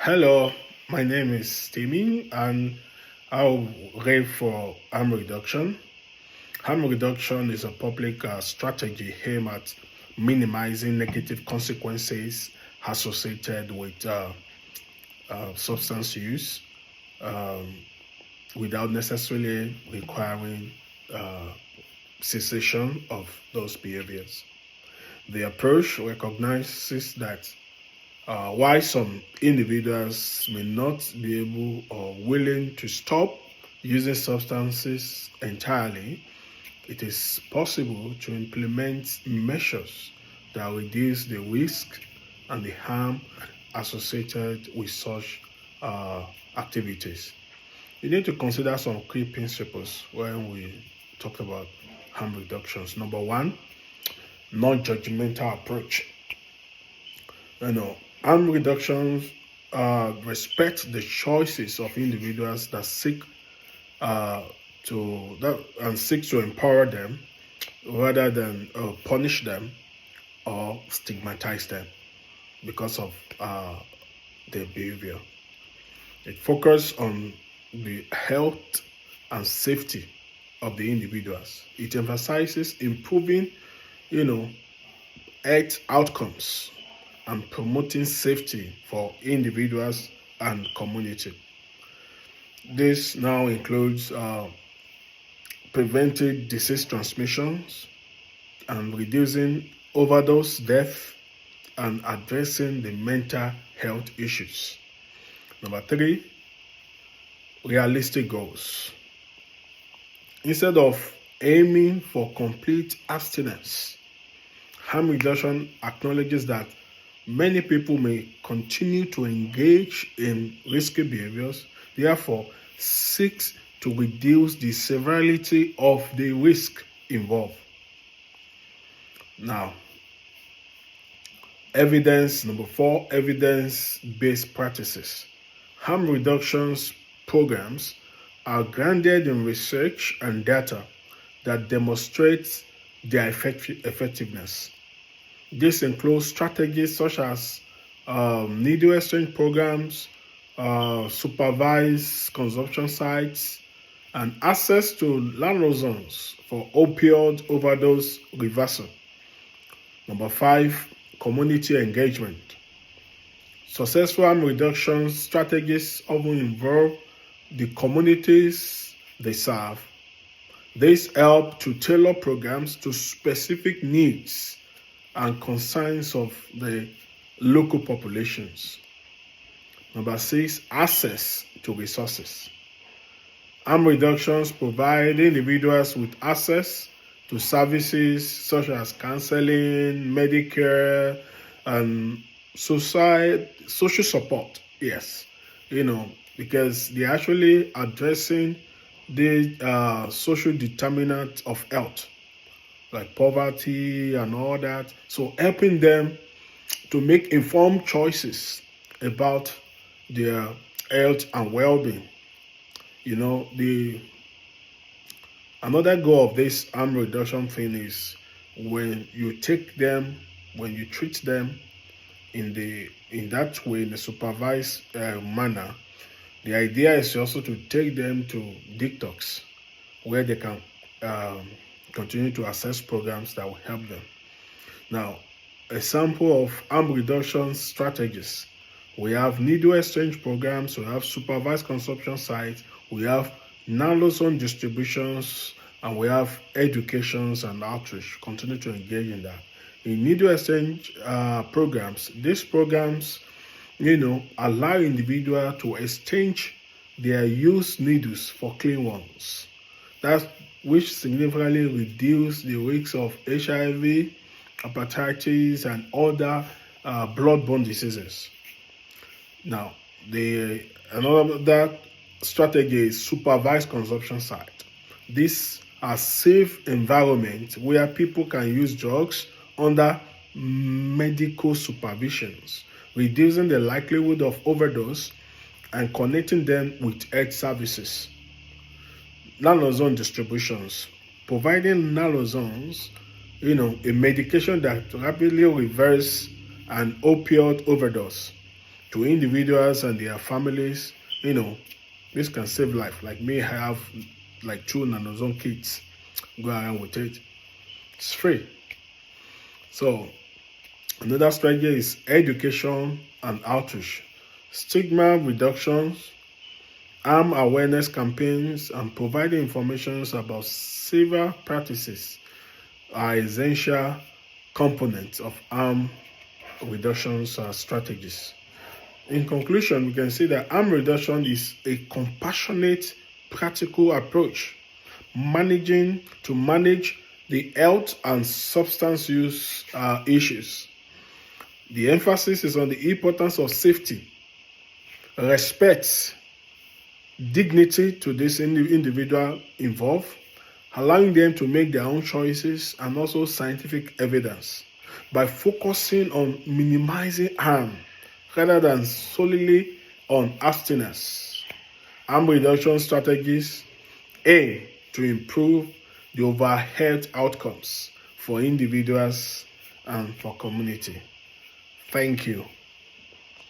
Hello, my name is Timmy and I'll rave for harm reduction. Harm reduction is a public strategy aimed at minimizing negative consequences associated with substance use um, without necessarily requiring uh, cessation of those behaviors. The approach recognizes that why some individuals may not be able or willing to stop using substances entirely, it is possible to implement measures that reduce the risk and the harm associated with such uh, activities. You need to consider some key principles when we talk about harm reductions. Number one, non-judgmental approach. Harm reductions respect the choices of individuals that seek uh, to empower them rather than punish them or stigmatize them because of their behavior. It focuses on the health and safety of the individuals. It emphasizes improving, you know, health outcomes and promoting safety for individuals and community. This now includes preventing disease transmissions and reducing overdose death and addressing the mental health issues. Number three, realistic goals. Instead of aiming for complete abstinence, harm reduction acknowledges that many people may continue to engage in risky behaviors, therefore, seeks to reduce the severity of the risk involved. Now, number four, evidence based practices. Harm reductions programs are grounded in research and data that demonstrates their effectiveness. This includes strategies such as needle exchange programs, supervised consumption sites, and access to naloxone for opioid overdose reversal. Number five, community engagement. Successful harm reduction strategies often involve the communities they serve. These help to tailor programs to specific needs and concerns of the local populations. Number six, access to resources. Harm reductions provide individuals with access to services such as counseling, Medicare, and social support. Yes, because they're actually addressing the social determinant of health like poverty and all that. So helping them to make informed choices about their health and well-being. The another goal of this harm reduction thing is when you treat them in that way, in a supervised manner. The idea is also to take them to detox, where they can um, continue to access programs that will help them. Now, a sample of harm reduction strategies. We have needle exchange programs, we have supervised consumption sites, we have naloxone distributions, and we have educations and outreach. Continue to engage in that. In needle exchange programs, these programs, allow individual to exchange their used needles for clean ones. That's which significantly reduce the risks of HIV, hepatitis, and other bloodborne diseases. Now, another strategy is supervised consumption site. These are safe environments where people can use drugs under medical supervisions, reducing the likelihood of overdose and connecting them with health services. Naloxone distributions, providing naloxones, a medication that rapidly reverses an opioid overdose. to individuals and their families. This can save life. Like me, I have like 2 nanozone kits. Go around with it. It's free. So another strategy is education and outreach, stigma reduction, arm awareness campaigns, and providing information about safer practices are essential components of harm reduction strategies. In conclusion, we can see that harm reduction is a compassionate, practical approach to manage the health and substance use issues. The emphasis is on the importance of safety, respect, dignity to this individual involved, allowing them to make their own choices, and also scientific evidence by focusing on minimizing harm rather than solely on abstinence. Harm reduction strategies aim to improve the overall health outcomes for individuals and for community. Thank you.